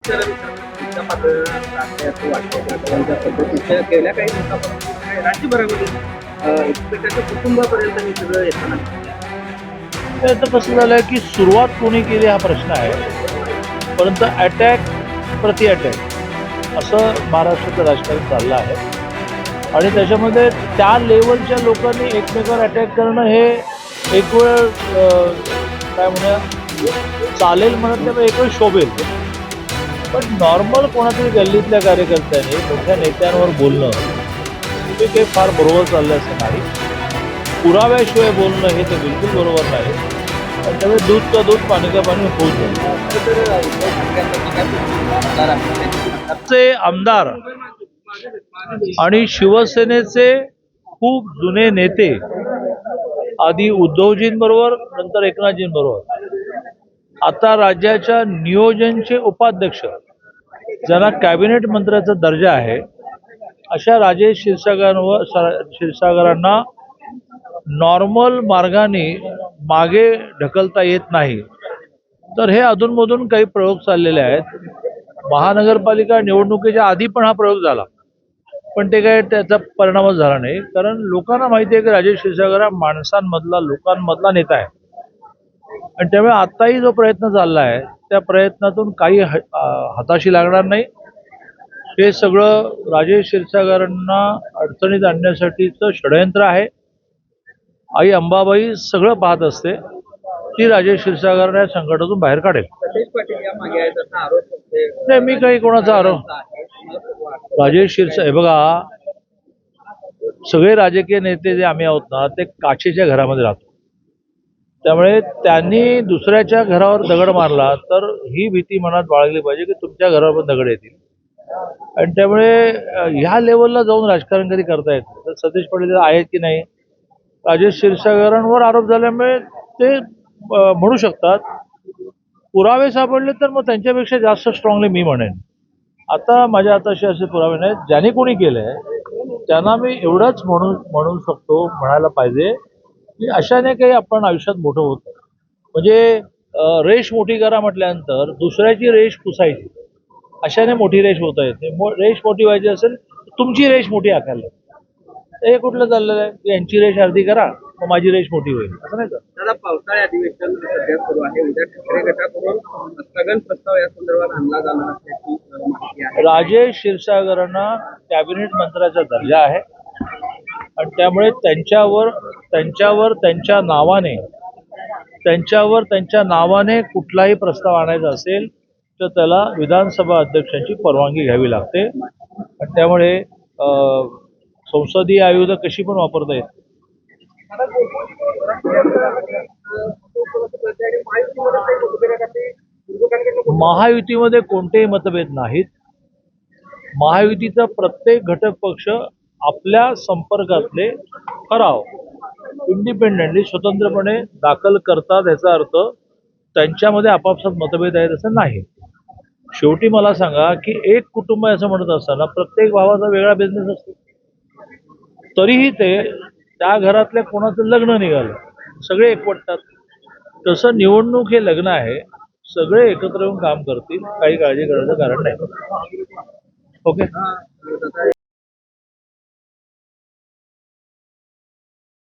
गेल्या काही दिवसापासून राज्यभरामध्ये एकमेकांच्या कुटुंबापर्यंत हे सगळं येताना तर कसं झालंय की सुरुवात कोणी केली हा प्रश्न आहे, परंतु अटॅक प्रति अटॅक असं महाराष्ट्राचं राजकारण चाललं आहे आणि त्याच्यामध्ये त्या लेवलच्या लोकांनी एकमेकावर अटॅक करणं हे एक वेळ काय म्हणूया चालेल म्हणत नाही, पण एक वेळ शोभेल. पण नॉर्मल कोणातरी गल्लीतल्या कार्यकर्त्यांनी मोठ्या नेत्यांवर बोलणं हे काही फार बरोबर चाललं असं नाही. पुराव्याशिवाय बोलणं हे तर बिलकुल बरोबर नाही. त्यामुळे दूध का दूध पाणी का पाणी होऊ शकते. आमदार आणि शिवसेनेचे खूप जुने नेते आधी उद्धवजींबरोबर, नंतर एकनाथजींबरोबर, आता राज्याच्या नियोजनचे उपाध्यक्ष ज्यांना कॅबिनेट मंत्र्याचा दर्जा आहे, अशा राजेश क्षीरसागरांना नॉर्मल मार्गाने मागे ढकलता येत नाही. तर हे अधूनमधून काही प्रयोग चाललेले आहेत. महानगरपालिका निवडणुकीच्या आधी पण हा प्रयोग झाला, पण ते काय त्याचा परिणामच झाला नाही. कारण लोकांना माहिती आहे की राजेश क्षीरसागर हा माणसांमधला, लोकांमधला नेता आहे. आणि त्यामुळे आत्ताही जो प्रयत्न चालला आहे त्या प्रयत्नातून काही हाताशी लागणार नाही. हे सगळं राजेश क्षीरसागरांना अडचणीत आणण्यासाठीचं षडयंत्र आहे. आई अंबाबाई सगळं पाहत असते, ती राजेश क्षीरसागरांना या संकटातून बाहेर काढेल. सतेज पाटील या मागे आहेत असा आरोप नाही, मी काही कोणाचा आरोप. राजेश क्षीरसागर हे बघा, सगळे राजकीय नेते जे आम्ही आहोत ना, ते काचेच्या घरामध्ये राहतो. त्यामुळे त्यांनी दुसऱ्याच्या घरावर दगड मारला तर ही भीती मनात बाळगली पाहिजे की तुमच्या घरावर दगड येतील. आणि त्यामुळे ह्या लेवलला जाऊन राजकारण कधी करता येत नाही. तर सतेज पाटील आहेत की नाही, राजेश क्षीरसागरांवर आरोप झाल्यामुळे ते म्हणू शकतात. पुरावे सापडले तर मग त्यांच्यापेक्षा जास्त स्ट्रॉंगली मी म्हणेन. आता माझ्या हाताशी असे पुरावे नाहीत. ज्यांनी कोणी केलंय त्यांना मी एवढंच म्हणू शकतो, म्हणायला पाहिजे की अशाने काही आपण आयुष्यात मोठं होत नाही. म्हणजे रेष मोठी करा म्हटल्यानंतर दुसऱ्याची रेष पुसायची, अशाने मोठी रेष होता येते. रेष मोठी व्हायची असेल तर तुमची रेष मोठी आखायला. हे कुठलं चाललेलं आहे की यांची रेष अर्धी करा मग माझी रेष मोठी होईल, असं नाही का. दादा, पावसाळी अधिवेशन सध्या सुरू आहे. उद्या ठाकरे गटाकडून स्थगन प्रस्ताव या संदर्भात आणला जाणार असल्याची माहिती आहे. राजेश क्षीरसागरांना कॅबिनेट मंत्र्याचा दर्जा आहे आणि त्यामुळे त्यांच्यावर त्यांच्या नावाने कुठलाही प्रस्ताव आणायचा असेल तर त्याला विधानसभा अध्यक्षांची परवानगी घ्यावी लागते. आणि त्यामुळे संसदीय आयुध कशी पण वापरता येत. महायुतीमध्ये कोणतेही मतभेद नाहीत. महायुतीचा प्रत्येक घटक पक्ष आपल्या संपर्कातले ठराव इंडिपेंडेंटली, स्वतंत्रपणे दाखल करतात. याचा अर्थ त्यांच्यामध्ये आपापसात मतभेद आहेत असं नाही. शेवटी मला सांगा की एक कुटुंब असं म्हणत असताना प्रत्येक भावाचा वेगळा बिझनेस असतो. तरीही ते त्या घरातल्या कोणाचं लग्न निघालं सगळे एकवटतात. तसं निवडणूक हे लग्न आहे, सगळे एकत्र येऊन काम करतील, काही काळजी करण्याचं कारण नाही. ओके.